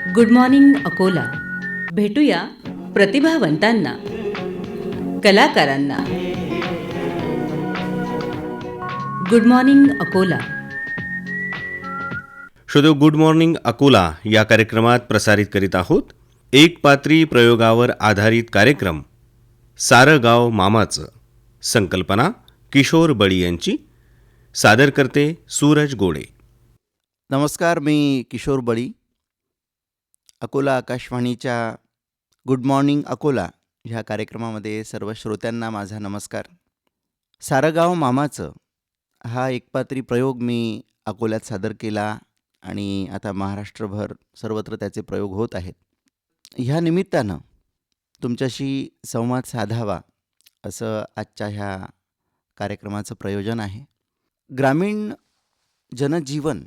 Good morning Akola. भेटूया प्रतिभावंतांना, कलाकारांना. Good morning Akola. श्रोते, गुड मॉर्निंग अकोला या कार्यक्रमात प्रसारित करीत आहोत एक पात्री प्रयोगावर आधारित कार्यक्रम सारं गाव मामाचं. संकल्पना किशोर बळी यांची. सादर करते सूरज गोडे. नमस्कार, मी किशोर बळी. अकोला आकाशवाणीच्या गुड मॉर्निंग अकोला ह्या कार्यक्रमामध्ये सर्व श्रोत्यांना माझा नमस्कार. सारं गाव मामाचं हा एकपात्री प्रयोग मी अकोल्यात सादर केला आणि आता महाराष्ट्रभर सर्वत्र त्याचे प्रयोग होत आहेत. ह्या निमित्तानं तुमच्याशी संवाद साधावा असं आजच्या ह्या कार्यक्रमाचं प्रयोजन आहे. ग्रामीण जनजीवन,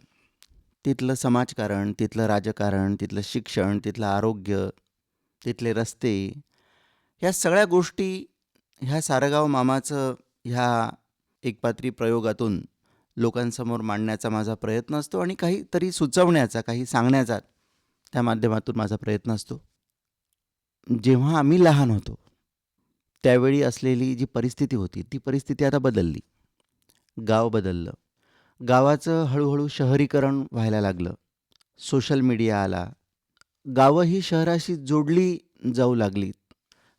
तिथलं समाजकारण, तिथलं राजकारण, तिथलं शिक्षण, तिथलं आरोग्य, तिथले रस्ते, ह्या सगळ्या गोष्टी ह्या सारंगाव मामाचं ह्या एकपात्री प्रयोगातून लोकांसमोर मांडण्याचा माझा प्रयत्न असतो आणि काहीतरी सुचवण्याचा, काही सांगण्याचा त्या माध्यमातून माझा प्रयत्न असतो. जेव्हा आम्ही लहान होतो त्यावेळी असलेली जी परिस्थिती होती ती परिस्थिती आता बदलली. गाव बदललं. गावाचं हळूहळू शहरीकरण व्हायला लागलं. सोशल मीडिया आला. गावं ही शहराशी जोडली जाऊ लागली.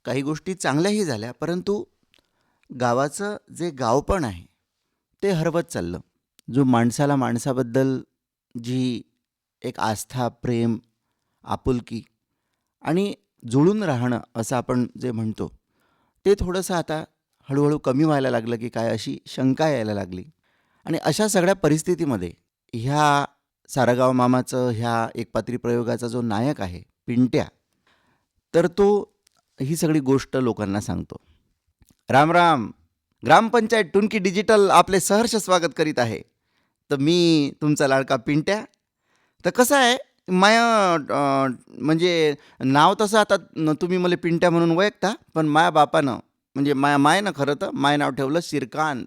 काही गोष्टी चांगल्याही झाल्या, परंतु गावाचं जे गावपण आहे ते हरवत चाललं. जो माणसाला माणसाबद्दल जी एक आस्था, प्रेम, आपुलकी आणि जुळून राहणं असं आपण जे म्हणतो ते थोडंसं आता हळूहळू कमी व्हायला लागलं की काय, अशी शंका यायला लागली. आणि अशा सगळ्या परिस्थितीमध्ये ह्या सारंगाव मामाचं ह्या एकपात्री प्रयोगाचा जो नायक आहे पिंट्या, तर तो ही सगळी गोष्ट लोकांना सांगतो. राम राम. ग्रामपंचायत टुनकी डिजिटल आपले सहर्ष स्वागत करीत आहे. तर मी तुमचा लाडका पिंट्या. तर कसं आहे, म्हणजे नाव तसं आता तुम्ही मला पिंट्या म्हणून ओळखता, पण माया बापानं म्हणजे मायनं खरं तर माय नाव ठेवलं श्रीकांत.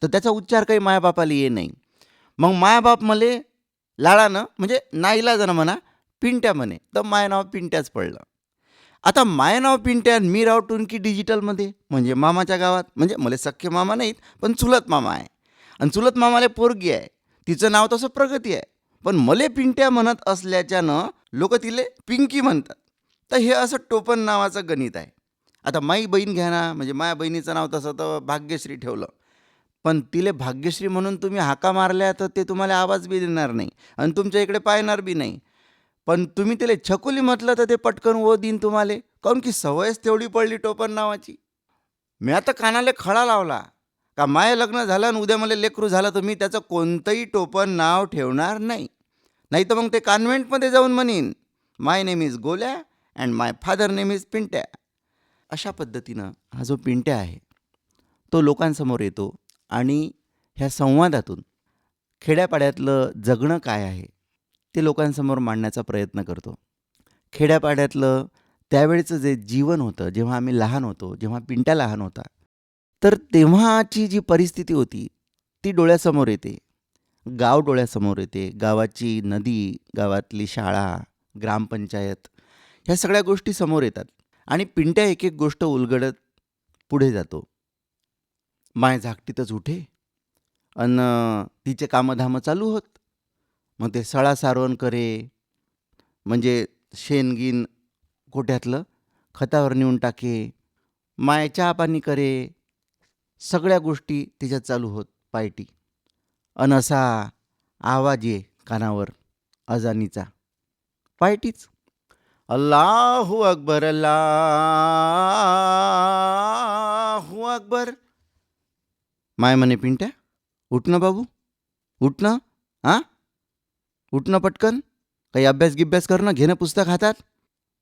तर त्याचा उच्चार काही मायाबापाला ये नाही. मग मायाबाप मले लाडानं म्हणजे नाईलाजानं म्हणा पिंट्या म्हणे, तर माय नाव पिंट्याच पडलं. आता माय नाव पिंट्या आणि मी राव टुनकी डिजिटलमध्ये म्हणजे मामाच्या गावात. म्हणजे मला सख्खे मामा नाहीत, पण चुलत मामा आहे. आणि चुलत मामाला पोरगी आहे, तिचं नाव तसं प्रगती आहे, पण मले पिंट्या म्हणत असल्याच्यानं लोक तिले पिंकी म्हणतात. तर हे असं टोपण नावाचं गणित आहे. आता माई बहीण घ्या ना, म्हणजे माझ्या बहिणीचं नाव तसं तर भाग्यश्री ठेवलं, पण तिले भाग्यश्री म्हणून तुम्ही हाका मारल्या तर ते तुम्हाला आवाज बी देणार नाही आणि तुमच्या इकडे पाहणार बी नाही. पण तुम्ही तिला छकुली म्हटलं तर ते पटकन ओ देईन तुम्हाला, काऊन की सवयच तेवढी पडली टोपण नावाची. मी आता कानाला खडा लावला का माय लग्न झालं आणि उद्या मला लेकरू झालं तर मी त्याचं कोणतंही टोपण नाव ठेवणार नाही. नाही तर मग ते कॉन्व्हेंटमध्ये जाऊन म्हणीन my name is Golya and my father name is Pintya. अशा पद्धतीनं हा जो पिंट्या आहे तो लोकांसमोर येतो आणि ह्या संवादातून खेड्यापाड्यातलं जगणं काय आहे ते लोकांसमोर मांडण्याचा प्रयत्न करतो. खेड्यापाड्यातलं त्यावेळचं जे जीवन होतं, जेव्हा आम्ही लहान होतो, जेव्हा पिंट्या लहान होता, तर तेव्हाची जी परिस्थिती होती ती डोळ्यासमोर येते. गाव डोळ्यासमोर येते. गावाची नदी, गावातली शाळा, ग्रामपंचायत, ह्या सगळ्या गोष्टी समोर येतात आणि पिंट्या एक एक गोष्ट उलगडत पुढे जातो. माय झाकटीतच उठे अन तिचे कामधामं चालू होत. मग ते सळा सारवण करे, म्हणजे शेणगीन गोठ्यातलं खतावर नेऊन टाके. माय चहा पाणी करे. सगळ्या गोष्टी तिच्यात चालू होत पायटी. अन असा आवाज ये कानावर अजानीचा, पायटीच. अल्लाहू अकबर, अल्लाहू अकबर. माय म्हणे पिंट्या, उठणं बाबू, उठणं. हां, उठणं पटकन. काही अभ्यास गिभ्यास करणं, घेणं पुस्तक हातात.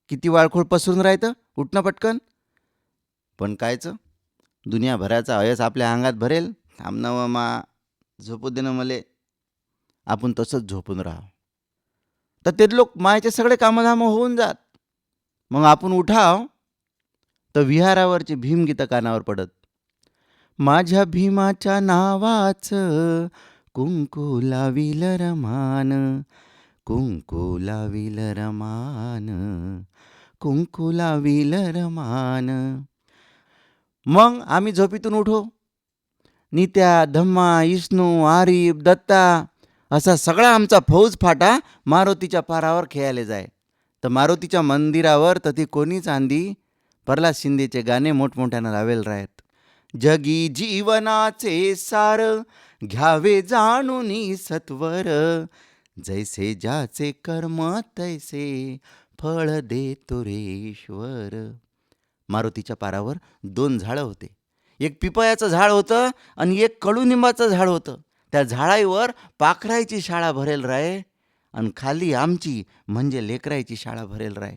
किती वाळखोळ पसरून राहतं, उठणं पटकन. पण कायचं, दुनियाभराचा अयस आपल्या अंगात भरेल. थांबणं व मा झोपू देणं मले, आपण तसंच झोपून राहावं. तर ते लोक मायचे सगळे कामधामं होऊन जात. मग आपण उठाव तर विहारावरचे भीमगीतं कानावर पडत. माझ्या भीमाच्या नावाचं कुंकू लाविल रमान, कुंकू लाविल रमान, कुंकू लाविल रमान. मग आम्ही झोपीतून उठो. नित्या, धम्मा, इष्णू, आरिफ, दत्ता असा सगळा आमचा फौज फाटा मारुतीच्या पारावर खेळायला जाय. तर मारुतीच्या मंदिरावर तर ती कोणीच आंदी प्रल्हाद शिंदेचे गाणे मोठमोठ्यानं लावेल राहत. जगी जीवनाचे सार, घ्यावे जाणून सत्वर, जैसे ज्याचे कर्म तैसे फळ देतो रे ईश्वर. मारुतीच्या पारावर 2 झाडं होते. एक पिपळाचं झाड होतं आणि एक कडुनिंबाचं झाड होतं. त्या झाडावर पाखरायची शाळा भरेल राय आणि खाली आमची म्हणजे लेकरायची शाळा भरेल राय.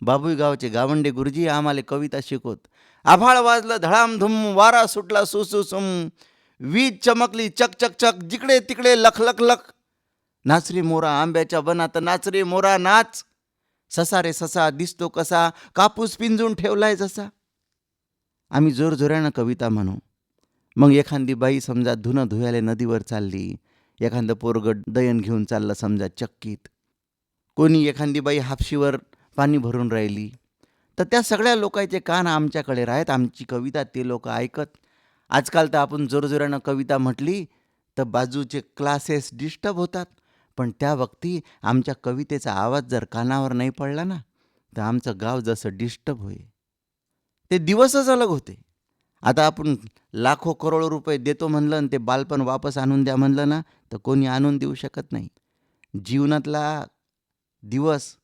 बाबुई गावचे गावंडे गुरुजी आम्हाला कविता शिकवत. आभाळ वाजलं धडामधुम, वारा सुटला सुसुसुम, वीज चमकली चक चक चक, जिकडे तिकडे लख लख लख. नाच रे मोरा आंब्याच्या बनात, नाच रे मोरा नाच. ससा रे ससा दिसतो कसा, कापूस पिंजून ठेवलाय जसा. आम्ही जोरजोरानं कविता म्हणू. मग एखादी बाई समजा धुणं धुयाले नदीवर चालली, एखादं पोरगं दयन घेऊन चाललं समजा चक्कीत, कोणी एखादी बाई हापशीवर पाणी भरून राहिली, तर त्या सगळ्या लोकांचे कान आमच्याकडे राहत. आमची कविता ते लोक ऐकत. आजकाल तर आपण जोरजोरानं कविता म्हटली तर बाजूचे क्लासेस डिस्टर्ब होतात. पण त्या वक्ती आमच्या कवितेचा आवाज जर कानावर नाही पडला ना, तर आमचं गाव जसं डिस्टर्ब होई. ते दिवसच अलग होते. आता आपण लाखो करोडो रुपये देतो म्हणलं आणि ते बालपण वापस आणून द्या म्हणलं ना, तर कोणी आणून देऊ शकत नाही. जीवनातला दिवस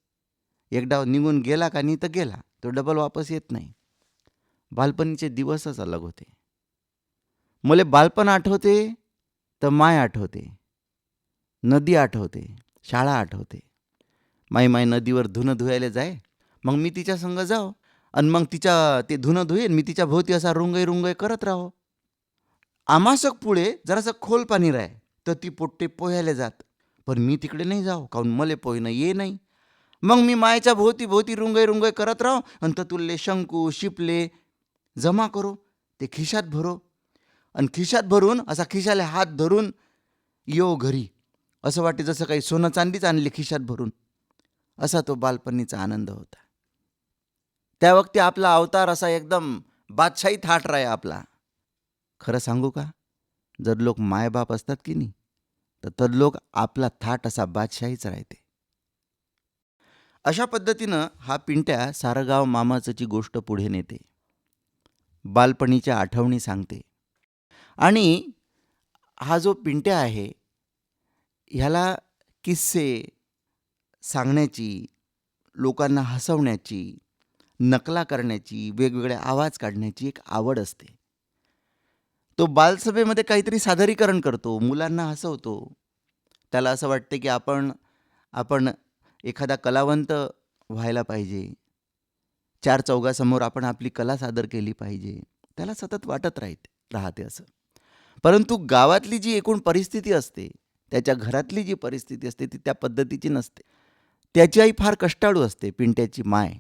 एकदा निघून गेला का नाही तर गेला, तो डबल वापस येत नाही. बालपणीचे दिवसच अलग होते. मला बालपण आठवते तर माय आठवते, नदी आठवते, शाळा आठवते. माई नदीवर धुणं धुवायला जाय, मग मी तिच्या संग जाओ आणि मग तिच्या ते धुणं धुईन, मी तिच्या भोवती असा रुंगई रुंगई करत राहो. आमासक पुढे जरासं खोल पाणी राहे तर ती पोट्टे पोहायला जात, पण मी तिकडे नाही जाऊ काहून मले पोहणं ये नाही. मग मी मायच्या भोवती भोवती रुंगई रुंगई करत राहो आणि तर तुले शंकू शिपले जमा करो, ते खिशात भरो आणि खिशात भरून असा खिशाला हात धरून येऊ घरी, असं वाटे जसं काही सोनं चांदीच आणले खिशात भरून. असा तो बालपणीचा आनंद होता. त्या वक्ती आपला अवतार असा एकदम बादशाही थाट राहे आपला. खरं सांगू का, जर लोक मायबाप असतात की नाही, तर लोक आपला थाट असा बादशाहीच राहते. अशा पद्धतीनं हा पिंट्या सारगाव मामाची गोष्ट पुढे नेते, बालपणीच्या आठवणी सांगते. आणि हा जो पिंट्या आहे ह्याला किस्से सांगण्याची, लोकांना हसवण्याची, नकला करण्याची, वेगवेगळे आवाज काढण्याची एक आवड असते. तो बालसभेमध्ये काहीतरी सादरीकरण करतो, मुलांना हसवतो. त्याला असं वाटते की आपण एखादा कलावंत व्हायला पाहिजे, 4 चौघासमोर आपण आपली कला सादर केली पाहिजे. त्याला सतत वाटत राहते असं. परंतु गावातली जी एकूण परिस्थिती असते, त्याच्या घरातली जी परिस्थिती असते ती त्या पद्धतीची नसते. त्याची आई फार कष्टाळू असते, पिंट्याची माय.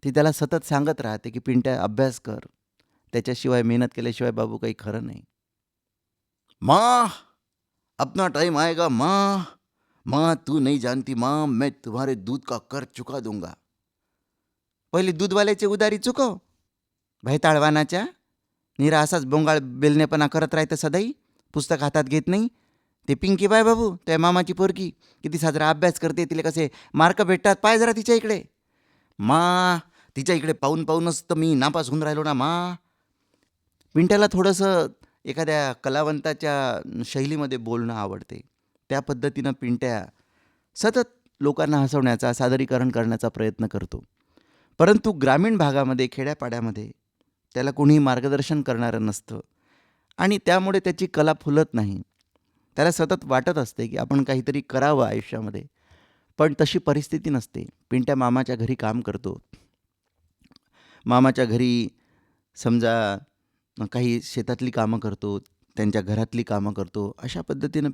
ती त्याला सतत सांगत राहते की पिंट्या अभ्यास कर, त्याच्याशिवाय मेहनत केल्याशिवाय बाबू काही खरं नाही. माँ अपना टाइम आएगा माँ, माँ तू नहीं जानती माँ, मैं तुम्हारे दूध का कर चुका दूंगा. पहिले दूधवाल्याचे उदारी चुकव, भैताळवानाच्या निरा असाच बोंगाळ बेलनेपणा करत राहतं सदाई, पुस्तक हातात घेत नाही. ते पिंकी बाय बाबू त्या मामाची पोरगी किती साजरा अभ्यास करते, तिला कसे मार्क भेटतात पाय जरा तिच्या इकडे. मा तिच्या इकडे पाहून पाहूनच तर मी नापास होऊन राहिलो ना मा. पिंट्याला थोडंसं एखाद्या कलावंताच्या शैलीमध्ये बोलणं आवडते. त्या पद्धतीनं पिंट्या सतत लोकांना हसवण्याचा, सादरीकरण करण्याचा प्रयत्न करतो. परंतु ग्रामीण भागामध्ये, खेड्यापाड्यामध्ये त्याला कोणीही मार्गदर्शन करणारं नसतं आणि त्यामुळे त्याची कला फुलत नाही. त्याला सतत वाटत असते की आपण काहीतरी करावं आयुष्यामध्ये, पण तशी परिस्थिती नसते. पिंट्या मामाच्या घरी काम करतो. मामाच्या घरी समजा काही शेतातली कामं करतो, त्यांच्या घरातली कामं करतो. अशा पद्धतीनं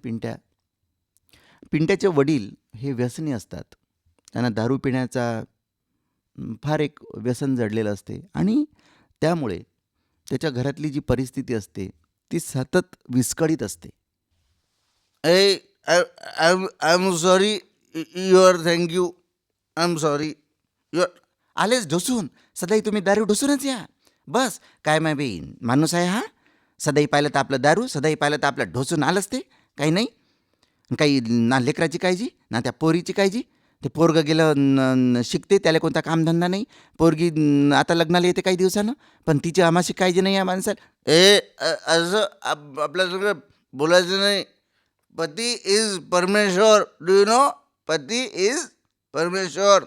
पिंट्याचे वडील हे व्यसनी असतात. त्यांना दारू पिण्याचा फार एक व्यसन जडलेलं असते आणि त्यामुळे त्याच्या घरातली जी परिस्थिती असते ती सतत विस्कळीत असते. I am sorry your thank you, I am sorry. Your आलेच ढोसून. सदाई तुम्ही दारू ढोसूनच या. बस काय माय बी माणूस आहे हा. सदाई पाहिलं तर आपलं दारू, सदाई पाहिलं तर आपलं ढोसून आलंच ते. काही नाही, काही ना लेकराची काळजी ना त्या पोरीची काळजी. ते पोरगं गेलं शिकते, त्याला कोणता कामधंदा नाही. पोरगी आता लग्नाला येते काही दिवसानं, पण तिची आमाशी काळजी नाही या माणसाला. असं आपल्या सगळं बोलायचं नाही. पती इज परमेश्वर. Do you know? पती इज परमेश्वर.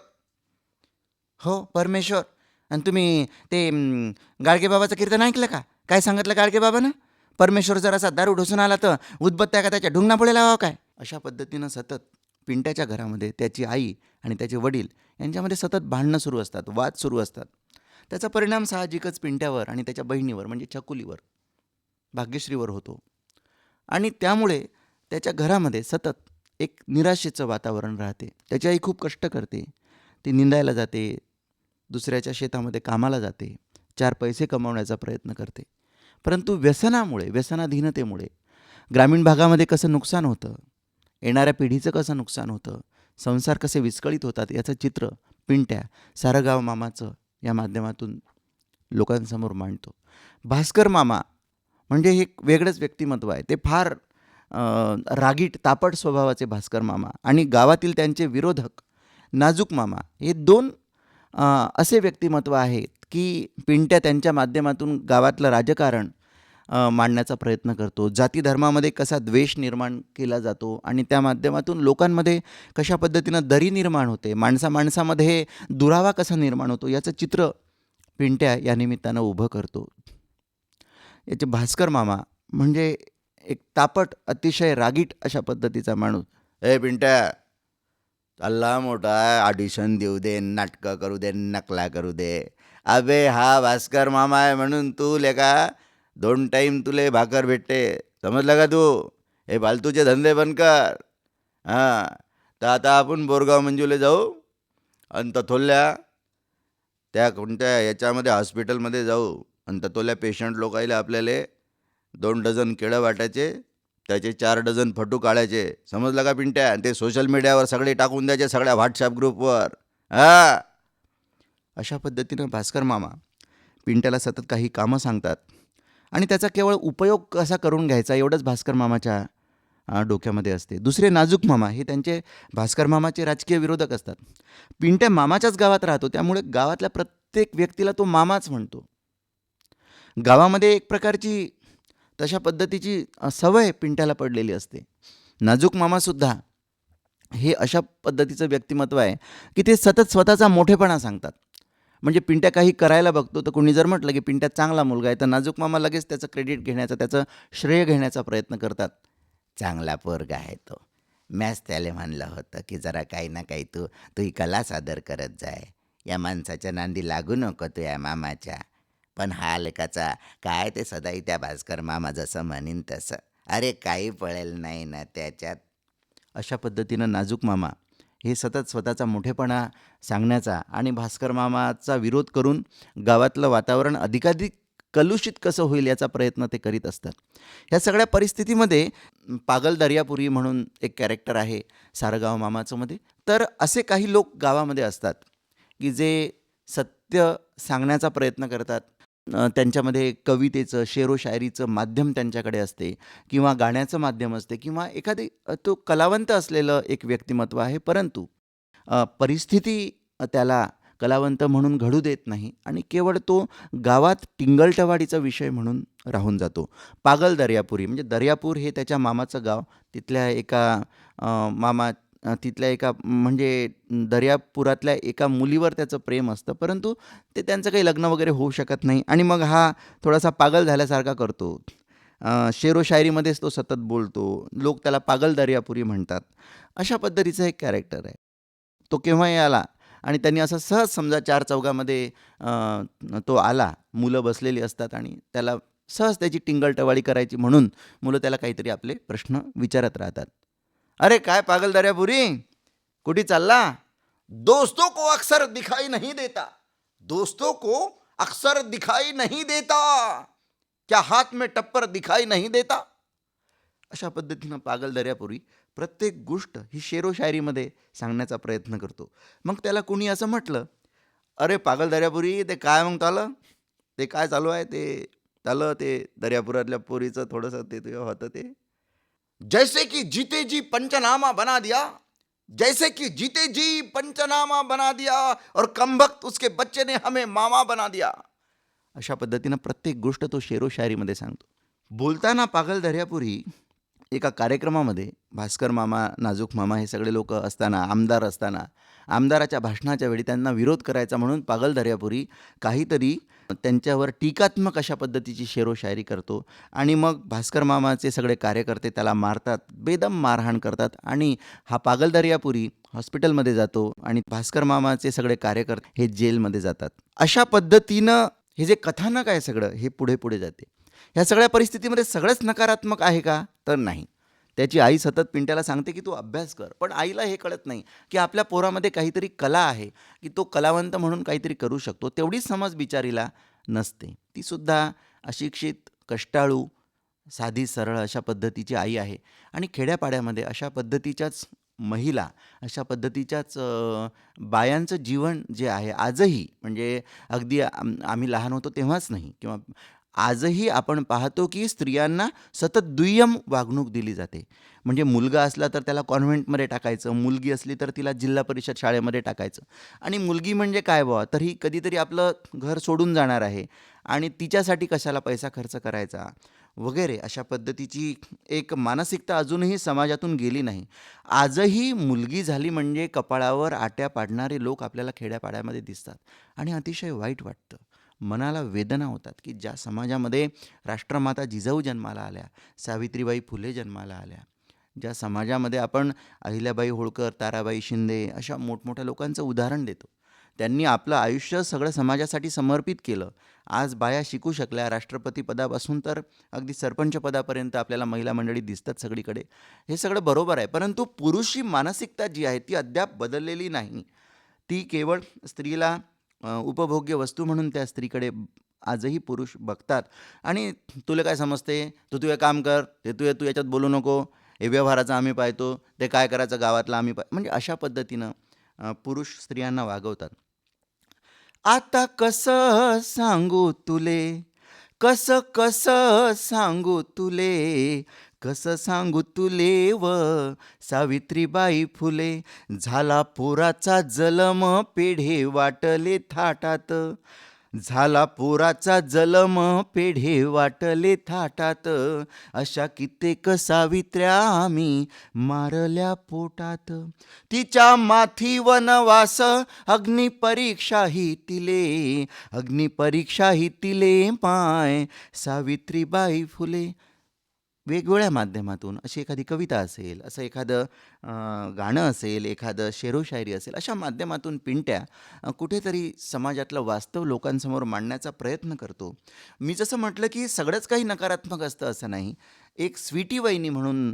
हो, परमेश्वर. आणि तुम्ही ते गाडगे बाबाचं कीर्तन ऐकलं का? काय सांगितलं गाडगे बाबानं? परमेश्वर जर असा दारू ढोसून आला तर उदबत्त्या का त्याच्या ढुंगणापुढे लावावं काय? अशा पद्धतीनं सतत पिंट्याच्या घरामध्ये त्याची आई आणि त्याचे वडील यांच्यामध्ये सतत भांडणं सुरू असतात, वाद सुरू असतात. त्याचा परिणाम साहजिकच पिंट्यावर आणि त्याच्या बहिणीवर म्हणजे छकुलीवर, भाग्यश्रीवर होतो. आणि त्यामुळे त्याच्या घरामध्ये सतत एक निराशेचं वातावरण राहते. त्याची आई खूप कष्ट करते. ती निंदायला जाते, दुसऱ्याच्या शेतामध्ये कामाला जाते, 4 पैसे कमवण्याचा प्रयत्न करते. परंतु व्यसनामुळे, व्यसनाधीनतेमुळे ग्रामीण भागामध्ये कसं नुकसान होतं, येणाऱ्या पिढीचं कसं नुकसान होतं, संसार कसे विस्कळीत होतात याचं चित्र पिंट्या सारं गाव मामाचं या माध्यमातून लोकांसमोर मांडतो. भास्कर मामा म्हणजे हे एक वेगळंच व्यक्तिमत्व आहे. ते फार रागीट, तापट स्वभावाचे भास्कर मामा आणि गावातील त्यांचे विरोधक नाजूक मामा हे 2 असे व्यक्तिमत्व आहेत की पिंट्या त्यांच्या माध्यमातून गावातलं राजकारण मांडण्याचा प्रयत्न करतो. जाती धर्मामध्ये कसा द्वेष निर्माण केला जातो आणि त्या माध्यमातून लोकांमध्ये कशा पद्धतीनं दरी निर्माण होते, माणसामध्ये दुरावा कसा निर्माण होतो याचं चित्र पिंट्या या निमित्तानं उभं करतो. याचे भास्कर मामा म्हणजे एक तापट, अतिशय रागीट अशा पद्धतीचा माणूस. पिंट्या चालला मोठा ऑडिशन देऊ दे, नाटकं करू दे, नकला करू दे. अबे हा भास्कर मामा आहे म्हणून तू लेका 2 टाईम तुले भाकर भेटते, समजलं का तू? हे फालतूचे धंदे बंद कर. हां, तर आता आपण बोरगाव मंजूले जाऊ आणि तथोल्या त्या कोणत्या याच्यामध्ये हॉस्पिटलमध्ये जाऊ आणि तथोल्या पेशंट लोकायला आपल्याला 2 डझन केळं वाटायचे, त्याचे 4 डझन फटू काढायचे, समजलं का पिंट्या? आणि ते सोशल मीडियावर सगळे टाकून द्यायचे, सगळ्या व्हॉट्सॲप ग्रुपवर. हां, अशा पद्धतीनं भास्कर मामा पिंट्याला सतत काही कामं सांगतात आणि त्याचा केवळ उपयोग कसा करून घ्यायचा एवढंच भास्कर मामाच्या डोक्यामध्ये असते. दुसरे नाजूक मामा हे त्यांचे भास्कर मामाचे राजकीय विरोधक असतात. पिंट्या मामाच्याच गावात राहतो, त्यामुळे गावातल्या प्रत्येक व्यक्तीला तो मामाच म्हणतो. गावामध्ये एक प्रकारची तशा पद्धतीची सवय पिंट्याला पडलेली असते. नाजूक मामासुद्धा हे अशा पद्धतीचं व्यक्तिमत्व आहे की ते सतत स्वतःचा मोठेपणा सांगतात. म्हणजे पिंट्या काही करायला बघतो तर कोणी जर म्हटलं की पिंट्या चांगला मुलगा आहे तर नाजूक मामा लगेच त्याचं क्रेडिट घेण्याचा, त्याचं श्रेय घेण्याचा प्रयत्न करतात. चांगला पोरगा आहे तो, मॅच त्याला म्हणलं होतं की जरा काही ना काही तू ही कला सादर करत जाय, या माणसाच्या नांदी लागू नको तू या मामाच्या. पण हा लेकाचा काय ते सदाई त्या भास्कर मामा जसं म्हणीन तसं, अरे काही पळेल नाही ना त्याच्यात. अशा पद्धतीनं नाजूक मामा हे सतत स्वतःचा मोठेपणा सांगण्याचा आणि भास्कर मामाचा विरोध करून गावातलं वातावरण अधिकाधिक कलुषित कसं होईल याचा प्रयत्न ते करीत असतात. ह्या सगळ्या परिस्थितीमध्ये पागल दर्यापुरी म्हणून एक कॅरेक्टर आहे सारगाव मामाचंमध्ये. तर असे काही लोक गावामध्ये असतात की जे सत्य सांगण्याचा प्रयत्न करतात. त्यांच्यामध्ये कवितेचं, शेरो शायरीचं माध्यम त्यांच्याकडे असते किंवा गाण्याचं माध्यम असते किंवा एखादी तो कलावंत असलेलं एक व्यक्तिमत्व आहे, परंतु परिस्थिती त्याला कलावंत म्हणून घडू देत नाही आणि केवळ तो गावात टिंगलटवाडीचा विषय म्हणून राहून जातो. पागल दर्यापुरी म्हणजे दर्यापूर हे त्याच्या मामाचं गाव. तिथल्या एका म्हणजे दर्यापुरातल्या एका मुलीवर त्याचं प्रेम असतं, परंतु ते त्यांचं काही लग्न वगैरे होऊ शकत नाही आणि मग हा थोडासा पागल झाल्यासारखा करतो. शेरो शायरीमध्येच तो सतत बोलतो. लोक त्याला पागल दर्यापुरी म्हणतात. अशा पद्धतीचं एक कॅरेक्टर आहे. तो केव्हाही आला आणि त्यांनी असं सहज समजा 4 चौघामध्ये तो आला, मुलं बसलेली असतात आणि त्याला सहज त्याची टिंगलटवाळी करायची म्हणून मुलं त्याला काहीतरी आपले प्रश्न विचारत राहतात. अरे काय पागल दर्यापुरी, कुठे चालला? दोस्तों को अक्सर दिखाई नहीं देता, दोस्तों को अक्सर दिखाई नहीं देता, क्या हाथ में टप्पर दिखाई नहीं देता? अशा पद्धतीनं पागल दर्यापुरी प्रत्येक गोष्ट ही शेरोशायरीमध्ये सांगण्याचा प्रयत्न करतो. मग त्याला कुणी असं म्हटलं, "अरे पागल दर्यापुरी, ते काय मग चालं? ते काय चालू आहे ते? त्यालं ते दर्यापुरातल्या पोरीचं थोडंसं ते ते होतं ते." जैसे कि जीते जी पंचनामा बना दिया, जैसे कि जीते जी पंचनामा बना दिया और कमबख्त उसके बच्चे ने हमें मामा बना दिया. अशा पद्धतीनं प्रत्येक गोष्ट तो शेरोशायरीमध्ये सांगतो. बोलताना पागल दर्यापुरी एका कार्यक्रमामध्ये भास्कर मामा, नाजूक मामा हे सगळे लोक असताना, आमदार असताना, आमदाराच्या भाषणाच्या वेळी त्यांना विरोध करायचा म्हणून पागल दर्यापुरी काहीतरी त्यांच्यावर टीकात्मक अशा पद्धतीची शेरोशायरी करतो आणि मग भास्कर मामाचे सगळे कार्यकर्ते त्याला मारतात, बेदम मारहाण करतात आणि हा पागल दर्यापुरी हॉस्पिटलमध्ये जातो आणि भास्कर मामाचे सगळे कार्यकर्ते हे जेलमध्ये जातात. अशा पद्धतीनं हे जे कथानक आहे सगळं हे पुढे पुढे जाते. ह्या सगळ्या परिस्थितीमध्ये सगळंच नकारात्मक आहे का? तर नाही. त्याची आई सतत पिंट्याला सांगते की तू अभ्यास कर, पण आईला हे कळत नाही की आपल्या पोरामध्ये काहीतरी कला आहे, की तो कलावंत म्हणून काहीतरी करू शकतो. तेवढीच समज बिचारीला नसते. तीसुद्धा अशिक्षित, कष्टाळू, साधी सरळ अशा पद्धतीची आई आहे आणि खेड्यापाड्यामध्ये अशा पद्धतीच्याच महिला, अशा पद्धतीच्याच बायांचं जीवन जे आहे आजही, म्हणजे अगदी आम्ही लहान होतो तेव्हाच नाही किंवा आजही आपण पाहतो की स्त्रियांना सतत दुय्यम वागणूक दिली जाते. म्हणजे मुलगा असला तर त्याला कॉन्व्हेंटमध्ये टाकायचं, मुलगी असली तर तिला जिल्हा परिषद शाळेमध्ये टाकायचं आणि मुलगी म्हणजे काय बुवा, तर ही कधीतरी आपलं घर सोडून जाणार आहे आणि तिच्यासाठी कशाला पैसा खर्च करायचा वगैरे अशा पद्धतीची एक मानसिकता अजूनही समाजातून गेली नाही. आजही मुलगी झाली म्हणजे कपाळावर आट्या पाडणारे लोक आपल्याला खेड्यापाड्यामध्ये दिसतात आणि अतिशय वाईट वाटतं. मनाला वेदना होतात की ज्या समाजामध्ये राष्ट्रमाता जिजाऊ जन्माला आल्या, सावित्रीबाई फुले जन्माला आल्या, ज्या समाजामध्ये आपण अहिल्याबाई होळकर, ताराबाई शिंदे अशा मोठमोठ्या लोकांचं उदाहरण देतो. त्यांनी आपलं आयुष्य सगळं समाजासाठी समर्पित केलं. आज बाया शिकू शकल्या, राष्ट्रपती पदापासून तर अगदी सरपंच पदापर्यंत आपल्याला महिला मंडळी दिसतात सगळीकडे. हे सगळं बरोबर आहे, परंतु पुरुषी मानसिकता जी आहे ती अद्याप बदललेली नाही. ती केवळ स्त्रीला उपभोग्य वस्तू म्हणून त्या स्त्रीकडे आजही पुरुष बघतात आणि तुला काय समजते, तू हे काम कर, तू याच्यात बोलू नको, हे व्यवहाराचं आम्ही पाहतो, ते काय करायचं गावातलं आम्ही म्हणजे अशा पद्धतीनं पुरुष स्त्रियांना वागवतात. आता कसं सांगू तुले, कसं कसं सांगू तुले, कसं सांगू तुले व सावित्रीबाई फुले, झाला पोराचा जलम पेढे वाटले थाटात, झाला पोराचा जलम पेढे वाटले थाटात, अशा कित्येक सावित्र्या आम्ही मारल्या पोटात, तिच्या माथी वनवास अग्निपरीक्षा ही तिले, अग्निपरीक्षा ही तिले माय सावित्रीबाई फुले. वेगवेगळ्या माध्यमातून अशी एखादी कविता असेल, असं एखादं गाणं असेल, एखादं शेरोशायरी असेल, अशा माध्यमातून पिंट्या कुठेतरी समाजातलं वास्तव लोकांसमोर मांडण्याचा प्रयत्न करतो. मी जसं म्हटलं की सगळंच काही नकारात्मक असतं असं नाही. एक स्वीटी वहिनी म्हणून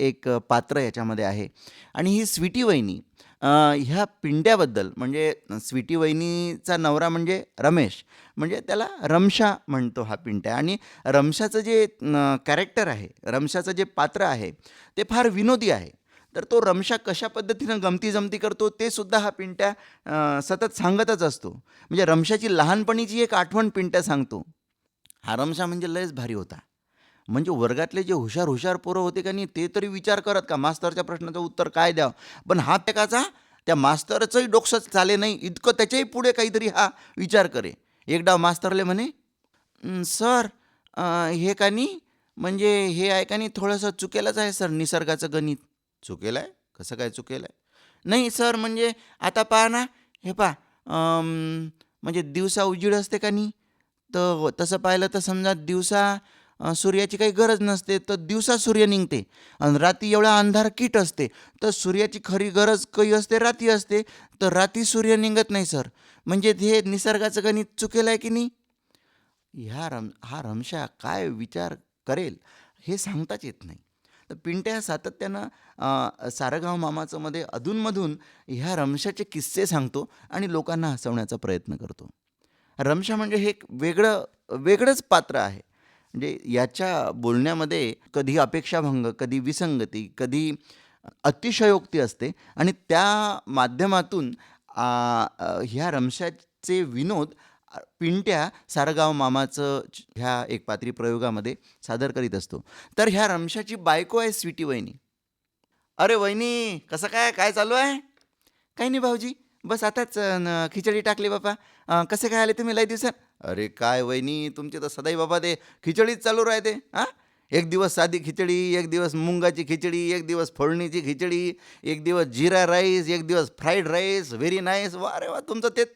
एक पात्र याच्यामध्ये आहे आणि ही स्वीटी वहिनी ह्या पिंट्याबद्दल, म्हणजे स्वीटी वहिनीचा नवरा म्हणजे रमेश, म्हणजे त्याला रमशा म्हणतो हा पिंट्या आणि रमशाचं जे कॅरेक्टर आहे, रमशाचं जे पात्र आहे ते फार विनोदी आहे. तर तो रमशा कशा पद्धतीनं गमती जमती करतो ते सुद्धा हा पिंट्या सतत सांगतच असतो. म्हणजे रमशाची लहानपणीची एक आठवण पिंट्या सांगतो. हा रमशा म्हणजे लयच भारी होता. म्हणजे वर्गातले जे हुशार हुशार पोरं होते का नाही, ते तरी विचार करत का मास्तरच्या प्रश्नाचं उत्तर काय द्यावं, पण हा त्याचा त्या मास्तरचंही डोकं चाले नाही इतकं त्याच्याही पुढे काहीतरी हा विचार करे. एकदा मास्तरले म्हणे, सर हे का नाही, म्हणजे हे आहे का नाही थोडंसं चुकेलच आहे सर, निसर्गाचं गणित." "चुकेलं आहे? कसं काय चुकेलं आहे?" "नाही सर, म्हणजे आता पहा ना, हे पहा, म्हणजे दिवसा उजीड असते का नाही, तर तसं पाहिलं तर समजा दिवसा सूर्याची काही गरज नसते, तर दिवसा सूर्य निघते आणि रात्री एवढा अंधार कीट असते, तर सूर्याची खरी गरज काही असते रात्री असते, तर रात्री सूर्य निघत नाही सर. म्हणजे हे निसर्गाचं गणित चुकेलं आहे की नाही." हा रमशा काय विचार करेल हे सांगताच येत नाही. तर पिंट्या सातत्यानं सारंगाव मामाचं मध्ये अधूनमधून ह्या रमशाचे किस्से सांगतो आणि लोकांना हसवण्याचा प्रयत्न करतो. रमशा म्हणजे हे एक वेगळंच पात्र आहे म्हणजे याच्या बोलण्यामध्ये कधी अपेक्षाभंग, कधी विसंगती, कधी अतिशयोक्ती असते आणि त्या माध्यमातून ह्या रमशाचे विनोद पिंट्या सारगाव मामाचं ह्या एकपात्री प्रयोगामध्ये सादर करीत असतो. तर ह्या रमशाची बायको आहे स्वीटी वहिनी. "अरे वहिनी, कसं काय, काय चालू आहे?" "काही नाही भाऊजी, बस आताच खिचडी टाकली बापा. कसे काय आले तुम्ही लय दिवसात?" "अरे काय वहिनी, तुमचे तर सदाई बाबा ते खिचडीच चालू राहते. हां, एक दिवस साधी खिचडी, एक दिवस मुंगाची खिचडी, एक दिवस फोडणीची खिचडी, एक दिवस जिरा राईस, एक दिवस फ्राईड राईस, व्हेरी नाईस. वा रे वा, तुमचं तेच."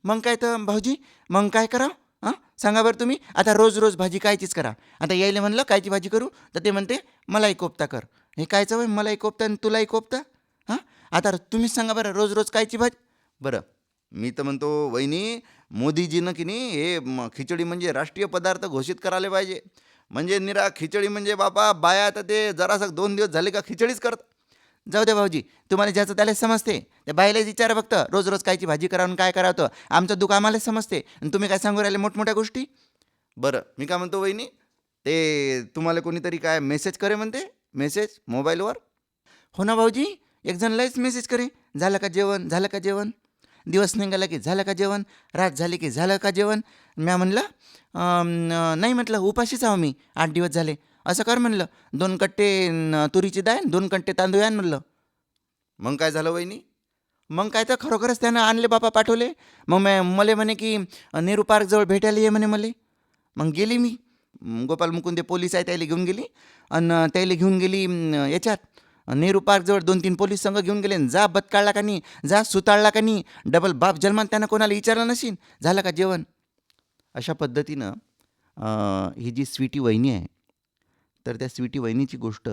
"मग काय तर भाऊजी, मग काय करावं? हां, सांगा बरं तुम्ही. आता रोज रोज भाजी कायचीच करा. आता यायला म्हणलं कायची भाजी करू, तर ते म्हणते मलाई कोफ्ता कर. हे कायचं होय मलाई कोफ्ता आणि तुलाही कोफ्ता? हां, आता तुम्हीच सांगा बरं, रोज रोज कायची भाजी?" बरं, मी तर म्हणतो वहिनी, मोदीजीनं की नाही हे खिचडी म्हणजे राष्ट्रीय पदार्थ घोषित करायला पाहिजे. म्हणजे निरा खिचडी म्हणजे बापा, बाया तर ते जरासं 2 दिवस झाले का खिचडीच करतात. जाऊ द्या भाऊजी, तुम्हाला ज्याचं त्याला समजते. त्या बाईलाच विचारा फक्त, रोज रोज कायची भाजी करावं आणि काय करावं तर. आमचं दुःख आम्हालाच समजते आणि तुम्ही काय सांगू राहिले मोठमोठ्या गोष्टी. बरं, मी काय म्हणतो वहिनी, ते तुम्हाला कोणीतरी काय मेसेज करे म्हणते, मेसेज मोबाईलवर. "हो ना भाऊजी, एक जण लयच मेसेज करे, झालं का जेवण, झालं का जेवण, दिवस निघाला की झालं का जेवण, रात झाली की झालं का जेवण." म्या म्हणलं नाही म्हटलं, उपाशीच आहो मी, 8 दिवस झाले. असं कर म्हणलं, 2 कट्टे तुरीची डाळ, 2 कट्टे तांदूळ आण म्हणलं. मग काय झालं वहिनी? मग काय तर खरोखरच त्यानं आणले बापा, पाठवले. मग मला म्हणे की नेहरू पार्कजवळ भेटायला ये म्हणे मला. मग गेली मी. गोपाल मुकुंदे पोलीस आहे, त्याला घेऊन गेली आणि त्याला घेऊन गेली याच्यात नेहरू पार्कजवळ 2-3 पोलीस संघ घेऊन गेले. जा बतकाळला का नाही, जा सुताळला का नाही, डबल बाप जन्मात त्यानं कोणाला विचारलं नशीन, झालं का जेवण. अशा पद्धतीनं ही जी स्वीटी वहिनी आहे, तर त्या स्वीटी वहिनीची गोष्ट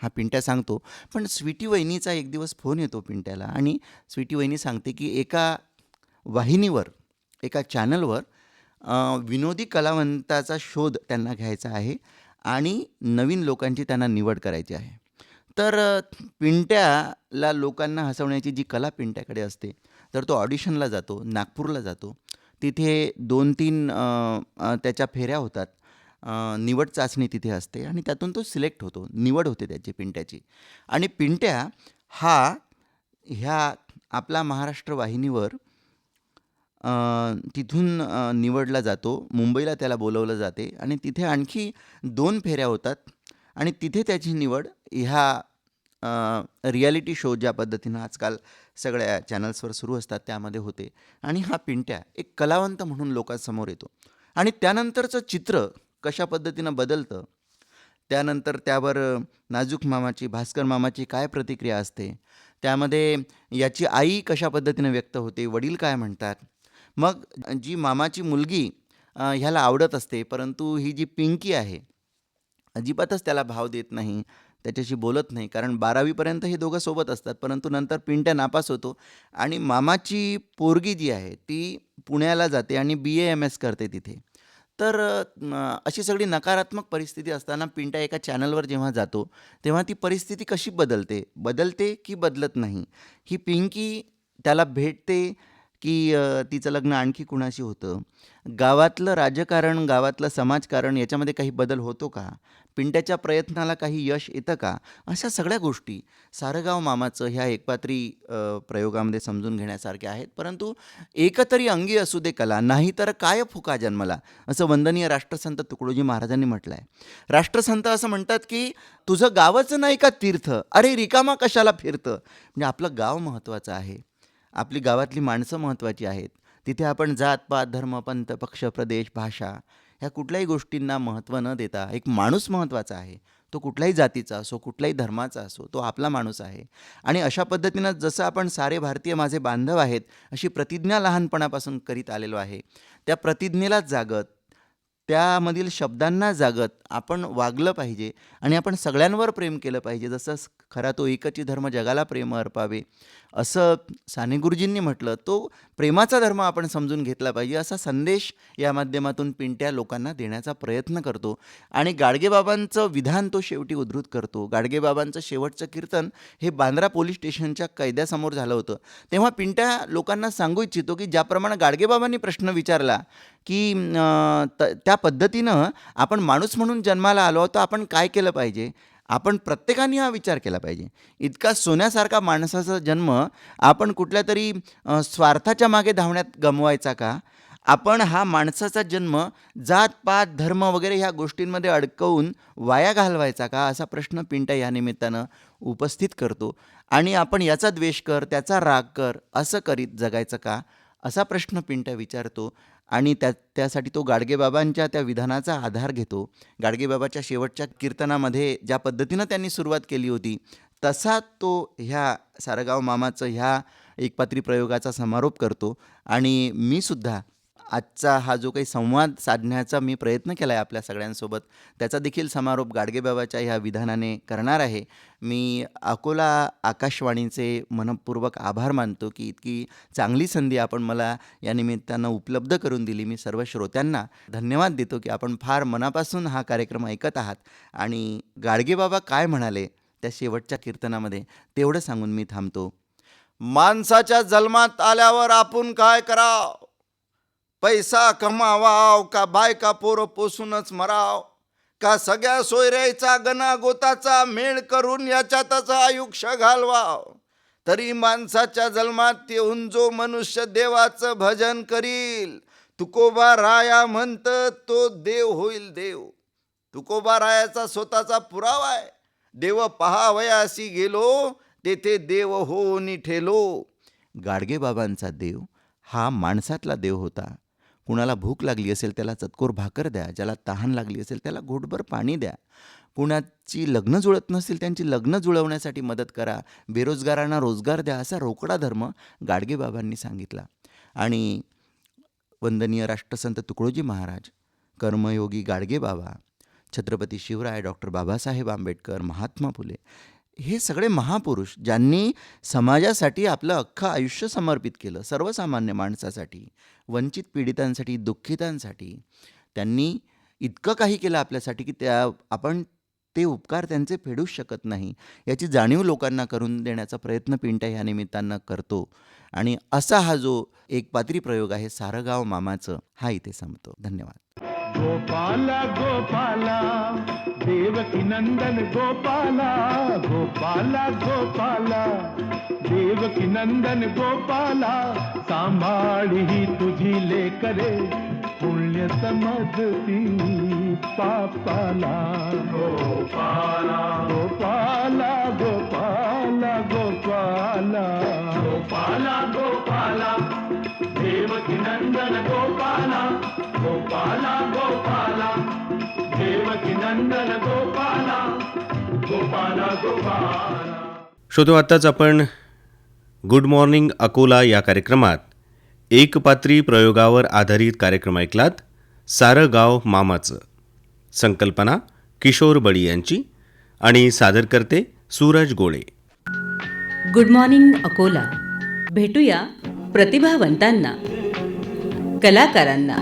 हा पिंट्या सांगतो. पण स्वीटी वहिनीचा एक दिवस फोन येतो पिंट्याला आणि स्वीटी वहिनी सांगते की एका वाहिनीवर, एका चॅनलवर विनोदी कलावंताचा शोध त्यांना घ्यायचा आहे आणि नवीन लोकांची त्यांना निवड करायची आहे. तर पिंट्याला लोकांना हसवण्याची जी कला पिंट्याकडे असते, तर तो ऑडिशनला जातो, नागपूरला जातो. तिथे 2-3 त्याच्या फेऱ्या होतात. निवड चाचणी तिथे असते आणि त्यातून तो सिलेक्ट होतो, निवड होते त्याची, पिंट्याची. आणि पिंट्या हा ह्या आपला महाराष्ट्र वाहिनीवर तिथून निवडला जातो. मुंबईला त्याला बोलवलं जाते आणि तिथे आणखी 2 फेऱ्या होतात आणि तिथे त्याची निवड ह्या रिॲलिटी शो ज्या पद्धतीनं आजकाल सगळ्या चॅनल्सवर सुरू असतात त्यामध्ये होते. आणि हा पिंट्या एक कलावंत म्हणून लोकांसमोर येतो आणि त्यानंतरचं चित्र कशा पद्धतीनं बदलतं, त्यानंतर त्यावर नाजूक मामाची, भास्कर मामाची काय प्रतिक्रिया असते, त्यामध्ये याची आई कशा पद्धतीनं व्यक्त होते, वडील काय म्हणतात. मग जी मामाची मुलगी ह्याला आवडत असते, परंतु ही जी पिंकी आहे अजिबातच त्याला भाव देत नाही, त्याच्याशी बोलत नाही. कारण 12वीपर्यंत हे दोघं सोबत असतात, परंतु नंतर पिंट्या नापास होतो आणि मामाची पोरगी जी आहे ती पुण्याला जाते आणि BA-MS करते तिथे. तर अशी सगळी नकारात्मक परिस्थिती असताना पिंट्या एका चॅनलवर जेव्हा जातो, तेव्हा ती परिस्थिती कशी बदलते, बदलते की बदलत नाही. ही पिंकी त्याला भेटते की तिचं लग्न आणखी कुणाशी होतं. गावातलं राजकारण, गावातलं समाजकारण याच्यामध्ये काही बदल होतो का? पिंट्याच्या प्रयत्नाला काही यश येतं का? अशा सगळ्या गोष्टी सारगाव मामाचं ह्या एकपात्री प्रयोगामध्ये समजून घेण्यासारख्या आहेत. परंतु एकतरी अंगी असू दे कला, नाहीतर काय फुका जन्मला, असं वंदनीय राष्ट्रसंत तुकडोजी महाराजांनी म्हटलं आहे. राष्ट्रसंत असं म्हणतात की तुझं गावच नाही का तीर्थ, अरे रिकामा कशाला फिरतं. म्हणजे आपलं गाव महत्त्वाचं आहे, आपली गावातली माणसं महत्त्वाची आहेत. तिथे आपण जात पात, धर्म, पंथ, पक्ष, प्रदेश, भाषा ह्या कुठल्याही गोष्टींना महत्त्व न देता एक माणूस महत्त्वाचा आहे. तो कुठल्याही जातीचा असो, कुठल्याही धर्माचा असो, तो आपला माणूस आहे. आणि अशा पद्धतीनं जसं आपण सारे भारतीय माझे बांधव आहेत अशी प्रतिज्ञा लहानपणापासून करीत आलेलो आहे, त्या प्रतिज्ञेलाच जागत, त्यामधील शब्दांना जागत आपण वागलं पाहिजे आणि आपण सगळ्यांवर प्रेम केलं पाहिजे. जसं खरा तो एकची धर्म जगाला प्रेम अर्पावे, असं साने गुरुजींनी म्हटलं. तो प्रेमाचा धर्म आपण समजून घेतला पाहिजे, असा संदेश या माध्यमातून पिंट्या लोकांना देण्याचा प्रयत्न करतो. आणि गाडगेबाबांचं विधान तो शेवटी उद्धृत करतो. गाडगेबाबांचं शेवटचं कीर्तन हे बांद्रा पोलीस स्टेशनच्या कैद्यासमोर झालं होतं. तेव्हा पिंट्या लोकांना सांगू इच्छितो की ज्याप्रमाणे गाडगेबाबांनी प्रश्न विचारला की त्या पद्धतीनं आपण माणूस म्हणून जन्माला आलो तर आपण काय केलं पाहिजे, आपण प्रत्येकाने हा विचार केला पाहिजे. इतका सोन्यासारखा माणसाचा जन्म आपण कुठल्या तरी स्वार्थाच्या मागे धावण्यात गमवायचा का? आपण हा माणसाचा जन्म जात-पात, धर्म वगैरे ह्या गोष्टींमध्ये अडकवून वाया घालवायचा का? असा प्रश्न पिंट्या या निमित्तानं उपस्थित करतो. आणि आपण याचा द्वेष कर, त्याचा राग कर, असं करीत जगायचं का? असा प्रश्न पिंट्या विचारतो. आणि त्यासाठी तो गाडगेबाबांच्या त्या विधानाचा आधार घेतो. गाडगेबाबाच्या शेवटच्या कीर्तनामध्ये ज्या पद्धतीनं त्यांनी सुरुवात केली होती, तसा तो ह्या सारगाव मामाचं ह्या एकपात्री प्रयोगाचा समारोप करतो. आणि मी सुद्धा आजचा हा जो काही संवाद साधण्याचा मी प्रयत्न केला आहे आपल्या सगळ्यांसोबत, त्याचा देखील समारोप गाडगेबाबाच्या ह्या विधानाने करणार आहे. मी अकोला आकाशवाणीचे मनःपूर्वक आभार मानतो की इतकी चांगली संधी आपण मला या निमित्तानं उपलब्ध करून दिली. मी सर्व श्रोत्यांना धन्यवाद देतो की आपण फार मनापासून हा कार्यक्रम ऐकत आहात. आणि गाडगेबाबा काय म्हणाले त्या शेवटच्या कीर्तनामध्ये तेवढं सांगून मी थांबतो. माणसाच्या जन्मात आल्यावर आपण काय कराव? पैसा कमावाव का बायका पोरं पोसूनच मराव? का सगळ्या सोयऱ्याचा गणा गोताचा मेळ करून याच्यातच आयुष्य घालवाव? तरी माणसाच्या जन्मात येऊन जो मनुष्य देवाचं भजन करील, तुकोबा राया म्हणत तो देव होईल देव. तुकोबा रायाचा स्वतःचा पुरावा आहे. देव पहावयासी गेलो, तेथे देव होऊन ठेलो. गाडगेबाबांचा देव हा माणसातला देव होता. कुणाला भूक लागली असेल त्याला चतकोर भाकर द्या, ज्याला तहान लागली असेल त्याला घोटभर पाणी द्या, कुणाची लग्न जुळत नसेल त्यांची लग्न जुळवण्यासाठी मदत करा, बेरोजगारांना रोजगार द्या, असा रोकडा धर्म गाडगेबाबांनी सांगितला. आणि वंदनीय राष्ट्रसंत तुकडोजी महाराज, कर्मयोगी गाडगेबाबा, छत्रपती शिवराय, डॉक्टर बाबासाहेब आंबेडकर, महात्मा फुले, हे सगळे महापुरुष ज्यांनी समाजासाठी आपलं अख्खं आयुष्य समर्पित केलं, सर्वसामान्य माणसासाठी, वंचित पीडितांसाठी, दुःखितांसाठी. त्यांनी इतकं काही केलं आपल्यासाठी की आपण ते उपकार त्यांचे फेडूच शकत नाही, याची जाणीव लोकांना करून देण्याचा प्रयत्न पिंट्या ह्या निमित्तानं करतो. आणि असा हा जो एकपात्री प्रयोग आहे सारगाव मामाचं, हा इथे संपतो. धन्यवाद. गोपाला गोपाला देवकी नंदन गोपाला, गोपाला गोपाला देवकी नंदन गोपाला, सांभाळी ही तुझी लेकरे पुण्य समजती पापाला. गोपाला गोपाला गोपाला गोपाला, गोपाला गोपाला देवकी नंदन गोपाला, गोपाला गोपाला देवकी नंदन गोपाला, गोपाला गोपाला. श्रोतो, आत्ताच आपण गुड मॉर्निंग अकोला या कार्यक्रमात एकपात्री प्रयोगावर आधारित कार्यक्रम ऐकलात. सारं गाव मामाचं. संकल्पना किशोर बळी यांची आणि सादर करते सूरज गोळे. Good morning Akola. भेटूया प्रतिभावंतांना, कलाकारांना.